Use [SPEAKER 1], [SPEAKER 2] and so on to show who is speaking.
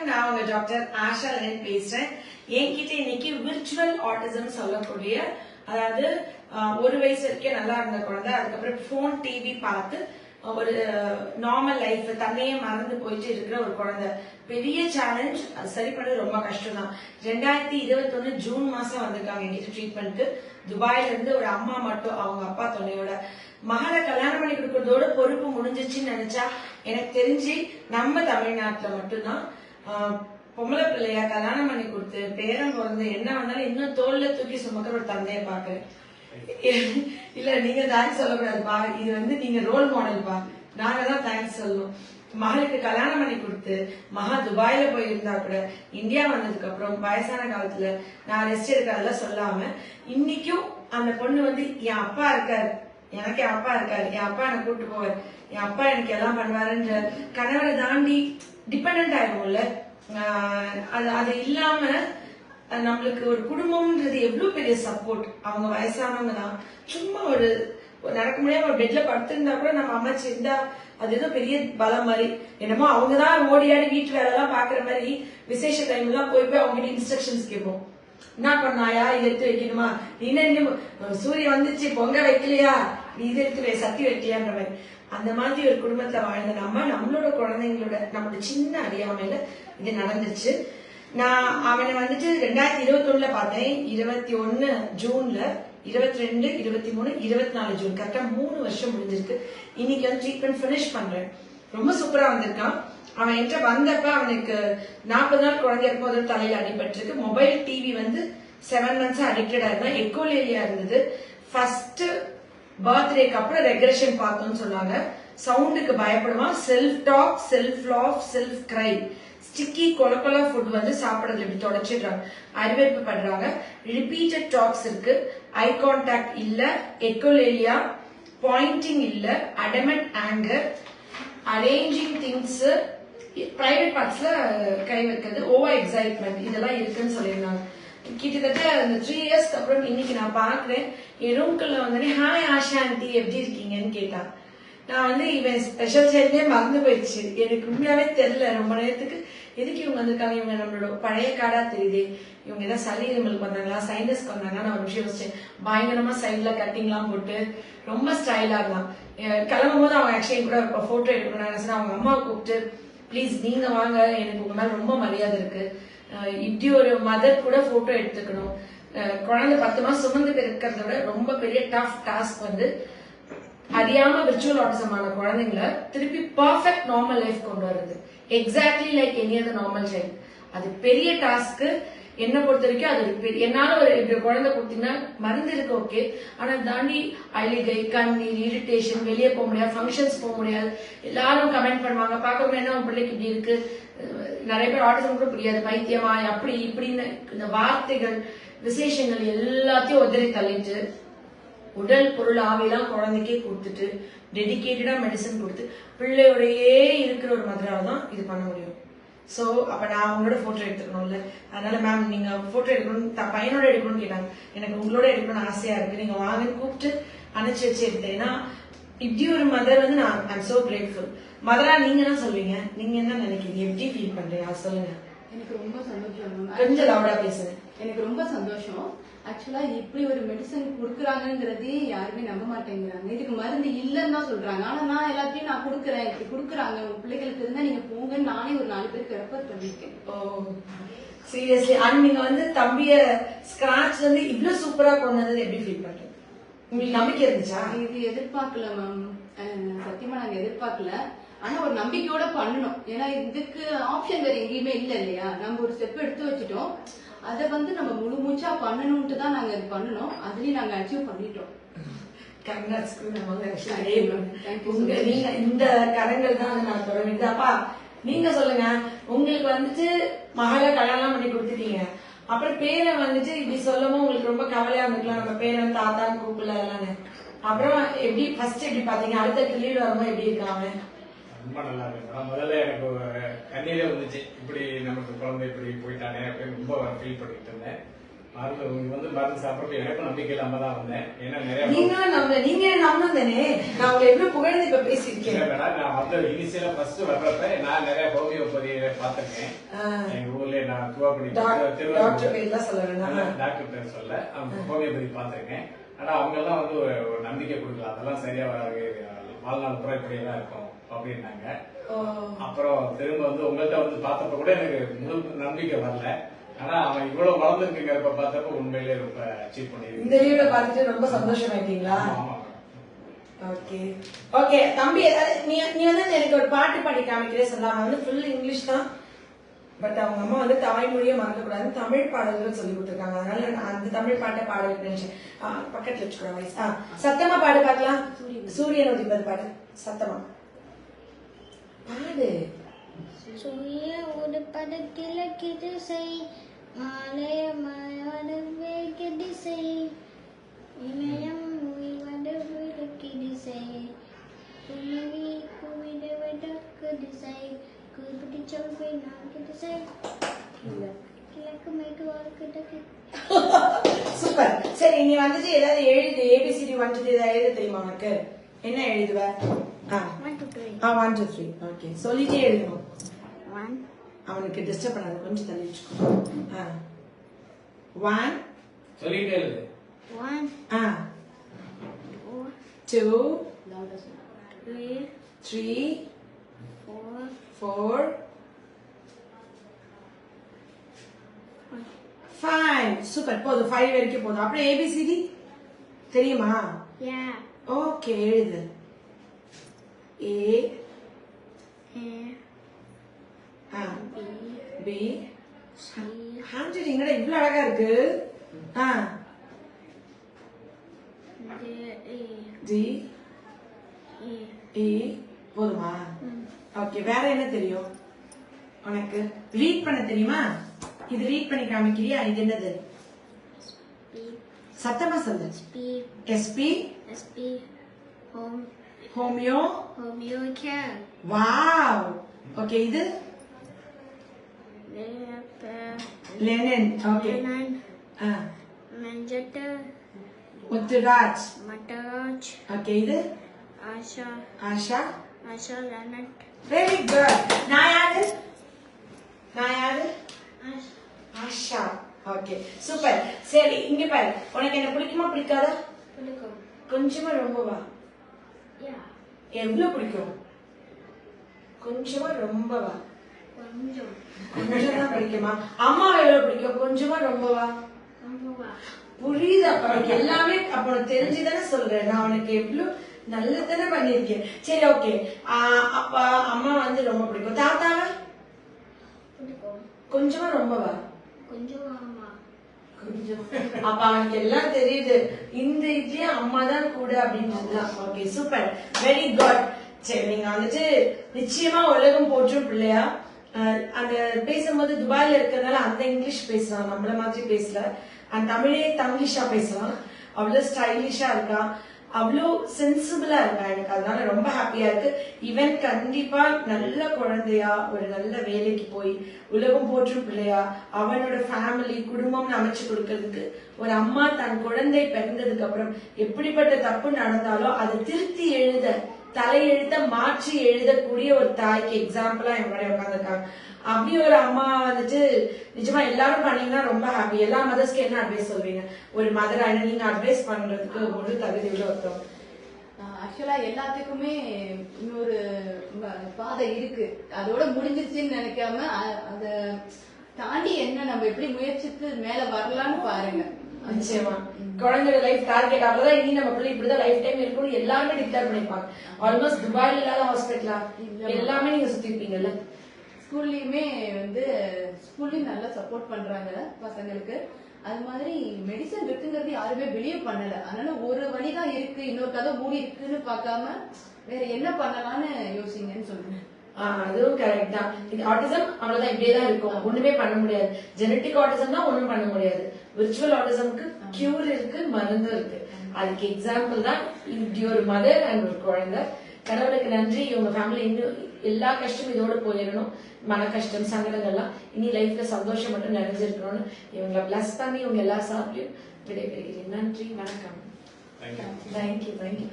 [SPEAKER 1] வணக்கம், நான் உங்க டாக்டர் ஆஷா லெனின் பேசுறேன். என்கிட்ட இன்னைக்கு விர்ச்சுவல் ஆட்டிசம் சொல்லக்கூடிய, அதாவது 1 வயசு வரைக்கும் நல்லா இருந்த குழந்தை, அதுக்கப்புறம் போன் டிவி பார்த்து ஒரு நார்மல் லைஃப் தன்னையே மறந்து போயிட்டு இருக்கிற ஒரு குழந்தை. பெரிய சேலஞ்ச், அது சரி பண்ணது ரொம்ப கஷ்டம் தான். 2021 ஜூன் மாசம் வந்திருக்காங்க எங்கிட்ட ட்ரீட்மெண்ட்க்கு. துபாயில இருந்து ஒரு அம்மா மட்டும், அவங்க அப்பா துணையோட. மகளை கல்யாணம் பண்ணி கொடுக்கறதோட பொறுப்பு முடிஞ்சிச்சுன்னு நினைச்சா, எனக்கு தெரிஞ்சு நம்ம தமிழ்நாட்டுல மட்டும்தான் பொம்பளை பிள்ளையா கல்யாணம் பண்ணி கொடுத்து பேரன் பிறந்து என்ன வந்தாலும் இன்னும் தோல்ல தூக்கி சுமக்கிற ஒரு தந்தைய பாக்குறேன். இல்ல, நீங்க தேங்க்ஸ் சொல்லக்கூடாதுப்பா, இது நீங்க ரோல் மாடல் பா, நாங்க தான் தேங்க்ஸ் சொல்லணும். மகளுக்கு கல்யாணம் பண்ணி கொடுத்து மகா துபாயில போயிருந்தா கூட இந்தியா வந்ததுக்கு அப்புறம் வயசான காலத்துல நான் ரெஸ்ட் எடுக்கிறதெல்லாம் சொல்லாம இன்னைக்கும் அந்த பொண்ணு என் அப்பா இருக்காரு, எனக்கு என் அப்பா இருக்காரு, என் அப்பா எனக்கு கூட்டு போவார், என் அப்பா எனக்கு எல்லாம் பண்ணுவாருன்ற கணவரை தாண்டி டிபெண்ட் ஆயிடும்ல. அது இல்லாம நம்மளுக்கு ஒரு குடும்பம்ன்றது எவ்வளவு பெரிய சப்போர்ட். அவங்க வயசானவங்க தான், சும்மா ஒரு நடக்க முடியாம ஒரு பெட்ல படுத்திருந்தா கூட நம்ம அமைச்சிருந்தா அது ஏதோ பெரிய பலம் மாதிரி. என்னமோ அவங்கதான் ஓடியாடி வீட்டு வேலை எல்லாம் பாக்குற மாதிரி விசேஷ டைம் எல்லாம் போய் அவங்க இன்ஸ்ட்ரக்ஷன்ஸ் கேட்போம். என்ன பண்ணாயா, இது எடுத்து வைக்கணுமா, நீ இன்னும் சூரியன் வந்துச்சு பொங்க வைக்கலையா, நீ இது எடுத்து சத்தி வைக்கலையான்ற மாதிரி. அந்த மாதிரி ஒரு குடும்பத்துல வாழ்ந்த நம்மளோட குழந்தைங்களோட நம்மளோட சின்ன அறியாமையில இது நடந்துச்சு. நான் அவனை 2021 பார்த்தேன், 21 ஜூன்ல, 22, 23, 24 ஜூன், கரெக்டா 3 வருஷம் முடிஞ்சிருக்கு. இன்னைக்கு ட்ரீட்மெண்ட் பினிஷ் பண்றேன். ரொம்ப சூப்பரா வந்திருக்கான். அவன் என்கிட்ட வந்தப்ப அவனுக்கு 40 நாள் குழந்தை இருக்கும்போது தலையில அடிபட்டிருக்கு. மொபைல் டிவி 7 மந்த்ஸ் அடிக்டடா இருந்தான். எக்கோலேலியா இருந்தது. ஃபர்ஸ்ட் பர்த்டேக்கு அப்புறம் ரெக்ரெஷன் பார்த்தோம்னு சொன்னாங்க. சவுண்டுக்கு பயப்படுவான், self talk, self laugh, self cry, sticky கொலக்கொலா ஃபுட் சாப்பிடறது இப்படி தொடச்சிடுறாங்க, அறிவிப்பு பண்றாங்க. ரிப்பீட்டட் டாக்ஸ் இருக்கு, ஐ கான்டாக்ட் இல்ல, எக்கோலேலியா, பாயிண்டிங் இல்ல, adamant anger, arranging things, private பார்ட்ஸ்ல கை வைக்கிறது, ஓவர் எக்ஸைட்மெண்ட், இதெல்லாம் இருக்குன்னு சொல்லியிருந்தாங்க. கிட்டத்தட்ட அந்த 3 இயர்ஸ்க்கு அப்புறம் இன்னைக்கு நான் பாக்குறேன். என் ரூம்குள்ள ஹாய் ஆஷா ஆண்டி எப்படி இருக்கீங்கன்னு கேட்டான். நான் இவன் ஸ்பெஷல் சைல்டே மறந்து போயிடுச்சு. எனக்கு உண்மையாவே தெரியல ரொம்ப நேரத்துக்கு எதுக்கு இவங்க வந்திருக்காங்க. இவங்க நம்மளோட பழைய காடா தெரியுது. இவங்க ஏதாவது சளி இருமலுக்கு வந்தாங்களா, சைனஸ்க்கு வந்தாங்களா, நான் ஒரு விஷயம் யோசிச்சேன். பயங்கரமா சைட்ல கட்டிங் எல்லாம் போட்டு ரொம்ப ஸ்டைலா இருந்தான். கிளம்பும் போது அவங்க ஆக்சுவலி கூட போட்டோ எடுக்கணும். அவங்க அம்மாவை கூப்பிட்டு, பிளீஸ் நீங்க வாங்க, எனக்கு உங்க மேல ரொம்ப மரியாதை இருக்கு, இப்படி ஒரு மதர் கூட போட்டோ எடுத்துக்கணும். குழந்தை 10 மாசம் சுமந்து இருக்கிறத விட ரொம்ப பெரிய டஃப் டாஸ்க் அறியாம விர்ச்சுவல் ஆட்டிசமான குழந்தைங்களை திருப்பி பர்ஃபெக்ட் நார்மல் லைஃப் கொண்டு வருது. Exactly like any other normal child. அது பெரிய டாஸ்க். என்ன பொறுத்த வரைக்கும் அது என்னால ஒரு குழந்தை கொடுத்தீங்கன்னா மருந்து இருக்கு, ஓகே. ஆனா தாண்டி அழுகை, கண்ணீர், இரிட்டேஷன், வெளியே போக முடியாது, ஃபங்க்ஷன்ஸ் போக முடியாது, எல்லாரும் கமெண்ட் பண்ணுவாங்க, பார்க்க என்ன உன் பிள்ளைக்கு இப்படி இருக்கு. நிறைய பேர் ஆட்டிசம் கூட புரியாது, பைத்தியமா அப்படி இப்படின்னு இந்த வார்த்தைகள் விசேஷங்கள் எல்லாத்தையும் உதறி தள்ளிட்டு உடல் பொருள் ஆவியெல்லாம் குழந்தைக்கே கொடுத்துட்டு டெடிக்கேட்டடா மெடிசன் கொடுத்து பிள்ளையோடையே இருக்கிற ஒரு மதரால தான் இது பண்ண முடியும். சோ அப்ப நான் அவங்களோட போட்டோ எடுத்துக்கணும்ல. அதனால மேம் நீங்க போட்டோ எடுக்கணும், பையனோட எடுக்கணும்னு கேட்டாங்க. எனக்கு உங்களோட எடுக்கணும்னு ஆசையா இருக்கு, நீங்க வாங்கன்னு கூப்பிட்டு அனுப்பிச்சு வச்சு எடுத்தேன். ஏன்னா இப்படி ஒரு மதர் நான் ஐம் சோ கிரேட்ஃபுல். மதரா நீங்க என்ன சொல்வீங்க, நீங்க என்ன நினைக்கிறீங்க, எப்படி ஃபீல் பண்றீங்க சொல்லுங்க.
[SPEAKER 2] எனக்கு ரொம்ப சந்தோஷம்,
[SPEAKER 1] கொஞ்சம் லவுடா பேசுறேன்.
[SPEAKER 2] எனக்கு ரொம்ப சந்தோஷம். ஆக்சுவலா இப்படி ஒரு மெடிசன் கொடுக்குறாங்கிறதே யாருமே நம்ப மாட்டேங்கிறாங்க. இதுக்கு மருந்து இல்லன்னு தான் சொல்றாங்க. ஆனா நான் எல்லாத்தையும் நான் கொடுக்குறேன், இப்படி கொடுக்குறாங்க, உங்க பிள்ளைகளுக்கு இருந்தா நீங்க போங்கன்னு நானே ஒரு 4 பேருக்கு ரெஃபர் பண்ணிருக்கேன்.
[SPEAKER 1] ஓ சீரியஸ்லி. அண்ட் நீங்க தம்பிய ஸ்கிராச்ல இருந்து இவ்வளவு சூப்பரா கொண்டு வந்தது எப்படி ஃபீல் பண்றீங்க? உங்களுக்கு நம்பிக்கை இருந்துச்சா?
[SPEAKER 2] இது எதிர்பார்க்கல மேம், சத்தியமா நாங்க எதிர்பார்க்கல. ஆனா ஒரு நம்பிக்கையோட பண்ணணும். ஏன்னா இதுக்கு ஆப்ஷன் வேற எங்கேயுமே இல்ல இல்லையா. நம்ம ஒரு ஸ்டெப் எடுத்து வச்சுட்டோம், அதை நம்ம முழு மூச்சா பண்ணணும்ட்டு தான் நாங்க இது பண்ணணும். அதுலயும் நாங்க அச்சீவ் பண்ணிட்டோம்.
[SPEAKER 1] நீங்க இந்த கரங்கள் தான் நான் தொடர்ந்து. அப்பா நீங்க சொல்லுங்க, உங்களுக்கு மகளை கல்யாணம் பண்ணி கொடுத்துட்டீங்க, அப்புறம் பேரை இப்படி சொல்லவும் உங்களுக்கு ரொம்ப கவலையா இருந்துக்கலாம், நம்ம பேரை தாத்தான்னு கூப்பிடல எல்லாமே. அப்புறம் எப்படி ஃபர்ஸ்ட் எப்படி பாத்தீங்க, அடுத்த லீடு வரும்போது எப்படி இருக்காங்க?
[SPEAKER 3] ரொம்ப நல்லா இருக்கு. முதல்ல எனக்கு கண்ணீரே வந்துச்சு, இப்படி நமக்கு குழந்தை இப்படி போயிட்டானே அப்படின்னு ரொம்ப ஃபீல் பண்ணிட்டு இருந்தேன். மருந்து சாப்பிட்டு எனக்கும் நம்பிக்கை இல்லாம தான் வந்தேன். ஏன்னா நிறைய
[SPEAKER 1] நீங்க நம்பணும் தானே, நான் உங்களை எவ்வளவு புகழ்ந்து இப்ப பேசிருக்கேன்.
[SPEAKER 3] நான் வந்து இனிஷியலா ஃபர்ஸ்ட் வர்றப்ப நான் நிறைய ஹோமியோபதி நிறைய பார்த்திருக்கேன். எங்க ஊர்லயே நான் துவாக்குடி
[SPEAKER 1] டாக்டர் பேர்லாம் சொல்ல வேண்டாம்.
[SPEAKER 3] டாக்டர் பேர் சொல்ல அவங்க ஹோமியோபதி பார்த்திருக்கேன். ஆனா அவங்க எல்லாம் வந்து ஒரு நம்பிக்கை கொடுக்கலாம், அதெல்லாம் சரியா வராது, வாழ்நாள் பூரா இப்படியே தான் இருக்கும் அப்படின்னாங்க. அப்புறம் திரும்ப வந்து உங்கள்கிட்ட வந்து பார்த்தப்ப கூட எனக்கு முழு நம்பிக்கை வரல. ஆனா அவன் இவ்வளவு வளர்ந்துருக்குங்கிறப்ப பார்த்தப்ப உண்மையிலேயே ரொம்ப அச்சீவ் பண்ணிருக்கு.
[SPEAKER 1] இந்த வீடியோ பார்த்துட்டு ரொம்ப சந்தோஷமாயிட்டீங்களா? ஓகே ஓகே தம்பி, நீ வந்து எனக்கு ஒரு பாட்டு பாடி காமிக்கிறே சொன்னாங்க. வந்து ஃபுல் இங்கிலீஷ் தான், பட் அவங்க அம்மா வந்து தாய்மொழியை மறக்கக்கூடாது, தமிழ் பாடல்கள் சொல்லி கொடுத்துருக்காங்க. அதனால நான் அந்த தமிழ் பாட்டை பாட நினைச்சேன். பக்கத்துல வச்சுக்கூட வயசு. சத்தமா பாடு பார்க்கலாம். சூரியன் உதிப்பது பாடு சத்தமா பாடு.
[SPEAKER 4] சூரிய உடுப்பது கிழக்கு திசை, மாலையமாவது மேற்கு திசை, இமயம் உய்வது விளக்கு திசை, குமரி குவித வடக்கு திசை, குறிப்பிட்டு சொல்பை நான்கு திசை, கிழக்கு மேற்கு வடக்கு தெற்கு.
[SPEAKER 1] சூப்பர். சரி, நீ வந்துட்டு ஏதாவது எழுது. ஏபிசிடி வந்துட்டு ஏதாவது எழுத தெரியுமா உனக்கு? என்ன எழுதுவ?
[SPEAKER 4] 1 2 3.
[SPEAKER 1] 1 2 3. ஓகே, சொல்லிட்டே எழுதணும்.
[SPEAKER 4] 1
[SPEAKER 1] அவனுக்கு டிஸ்டர்ப் பண்ணாத, கொஞ்சம் தள்ளி வச்சுக்கோ. 1
[SPEAKER 3] சொல்லிட்டே எழுது.
[SPEAKER 4] 1
[SPEAKER 1] 2
[SPEAKER 4] 3
[SPEAKER 1] 3
[SPEAKER 4] 4
[SPEAKER 1] 4 5. சூப்பர், போதும். 5 வரைக்கும் போதும். அப்புறம் ஏபிசிடி தெரியுமா?
[SPEAKER 4] yeah
[SPEAKER 1] ஓகே, எழுது. A B. ஹேண்ட் ரைட்டிங் இவ்வளவு அழகா இருக்கு. D E. போதுமா? ஓகே, வேற என்ன தெரியும் உனக்கு? ரீட் பண்ண தெரியுமா? இது ரீட் பண்ணி காமிக்கிறியா? இது என்னது? சத்தமா சொல்லு. SP homeo
[SPEAKER 4] care.
[SPEAKER 1] Wow. Okay, இது Lenin. Okay,
[SPEAKER 4] Manjata
[SPEAKER 1] Muthuraj.
[SPEAKER 4] Mataraj
[SPEAKER 1] okay, இது
[SPEAKER 4] Asha
[SPEAKER 1] Asha.
[SPEAKER 4] Lanat
[SPEAKER 1] very good. நான் யாரு? ஆஷா. Okay, super. சரி, இங்க பாரு. உனக்கு என்ன பிடிக்குமா பிடிக்காதா?
[SPEAKER 4] Pulukam
[SPEAKER 1] கொஞ்சமா ரொம்பவா?
[SPEAKER 4] yeah
[SPEAKER 1] எவ்வளவு பிடிக்கும்? கொஞ்சமா ரொம்பவா?
[SPEAKER 4] Konjam
[SPEAKER 1] கொஞ்சம் தான் பிடிக்குமா? அம்மாவை எவ்வளவு பிடிக்கும்? கொஞ்சமா ரொம்பவா?
[SPEAKER 4] Ambava
[SPEAKER 1] புரியுது. அப்ப உனக்கு எல்லாமே அப்ப உனக்கு தெரிஞ்சுதானே சொல்றேன். நான் உனக்கு எவ்வளவு நல்லதானே பண்ணிருக்கேன். சரி, ஓகே. அப்ப அம்மா வந்து ரொம்ப பிடிக்கும். தாத்தாவை
[SPEAKER 4] Pulukam
[SPEAKER 1] கொஞ்சமா ரொம்பவா?
[SPEAKER 4] Konjam amma
[SPEAKER 1] கொஞ்சம். அப்ப அவனுக்கு எல்லாம் தெரியுது. இந்த இதுலயே அம்மா தான் கூட அப்படின்னு. Okay, super, very good. சரி, நீங்க வந்துட்டு நிச்சயமா உலகம் போற்றும் பிள்ளையா. அந்த பேசும்போது துபாயில இருக்கிறதுனால அந்த இங்கிலீஷ் பேசலாம், நம்மள மாதிரி பேசல. அந்த தமிழே தங்கிலீஷா பேசலாம். அவ்வளவு ஸ்டைலிஷா இருக்கா, அவ்வளோ சென்சிபிளா இருக்கா. எனக்கு அதனால ரொம்ப ஹாப்பியா இருக்கு. இவன் கண்டிப்பா நல்ல குழந்தையா ஒரு நல்ல வேலைக்கு போய் உலகம் போற்றும் பிள்ளையா அவனோட ஃபேமிலி குடும்பம்னு அமைச்சு கொடுக்கறதுக்கு ஒரு அம்மா தன் குழந்தை பிறந்ததுக்கு அப்புறம் எப்படிப்பட்ட தப்பு நடந்தாலும் அதை திருத்தி எழுத, தலையெழுத்த மாற்றி எழுதக்கூடிய ஒரு தாய்க்கு எக்ஸாம்பிளா என் முன்னாடி உட்காந்துருக்காங்க. அப்படி ஒரு அம்மா வந்துட்டு நிஜமா எல்லாரும் பண்ணீங்கன்னா ரொம்ப ஹாப்பி. எல்லா மதர்ஸ்க்கு என்ன அட்வைஸ் சொல்வீங்க? ஒரு மதரா நீங்க அட்வைஸ் பண்றதுக்கு ஒரு தகுதி உள்ள ஒருத்தவங்க.
[SPEAKER 2] ஆக்சுவலா எல்லாத்துக்குமே இன்னொரு பாதை இருக்கு, அதோட முடிஞ்சிருச்சுன்னு நினைக்காம அத தாண்டி என்ன நம்ம எப்படி முயற்சித்து மேல வரலாம்னு பாருங்க.
[SPEAKER 1] நிச்சயமா குழந்தையோட லைஃப் டார்கெட் அவ்வளவுதான். இனி நம்ம பிள்ளை இப்படிதான் லைஃப் டைம் இருக்கணும் எல்லாருமே டிக்ளேர் பண்ணிருப்பாங்க. ஆல்மோஸ்ட் துபாயில இல்லாத ஹாஸ்பிட்டலா எல்லாமே நீங்க சுத்தி இருப்பீங்கல்ல.
[SPEAKER 2] ஸ்கூல்லயுமே வந்து ஸ்கூல்லயும் நல்லா சப்போர்ட் பண்றாங்க பசங்களுக்கு. அது மாதிரி மெடிசன் இருக்குங்கிறது யாருமே பிலீவ் பண்ணல. அதனால ஒரு வழிதான் இருக்கு, இன்னொரு கதை மூடி இருக்குன்னு பார்க்காம வேற என்ன பண்ணலாம்னு யோசிங்கன்னு சொல்றேன்.
[SPEAKER 1] அதுவும் கரெக்ட் தான். இது ஆட்டிசம் அவ்வளவுதான், இப்படியேதான் இருக்கும், ஒண்ணுமே பண்ண முடியாது. ஜெனட்டிக் ஆட்டிசம் தான் ஒண்ணும் பண்ண முடியாது. விர்ச்சுவல் ஆட்டிசம்க்கு கியூர் இருக்கு, மருந்து இருக்கு. அதுக்கு எக்ஸாம்பிள் தான் இப்படி ஒரு மதர் அண்ட் ஒரு குழந்தை. கடவுளுக்கு நன்றி, இவங்க ஃபேமிலி இன்னும் எல்லா கஷ்டமும் இதோட போயிடணும். மன கஷ்டம் சங்கடங்கள்லாம் இனி லைஃப்ல சந்தோஷம் மட்டும் நிறைஞ்சிருக்கணும்னு இவங்களை பிளஸ் பண்ணி இவங்க எல்லா சாப்பிட்டையும் விடைபெறுகிறேன். நன்றி, வணக்கம்.
[SPEAKER 3] தேங்க்யூ.
[SPEAKER 1] தேங்க்யூ.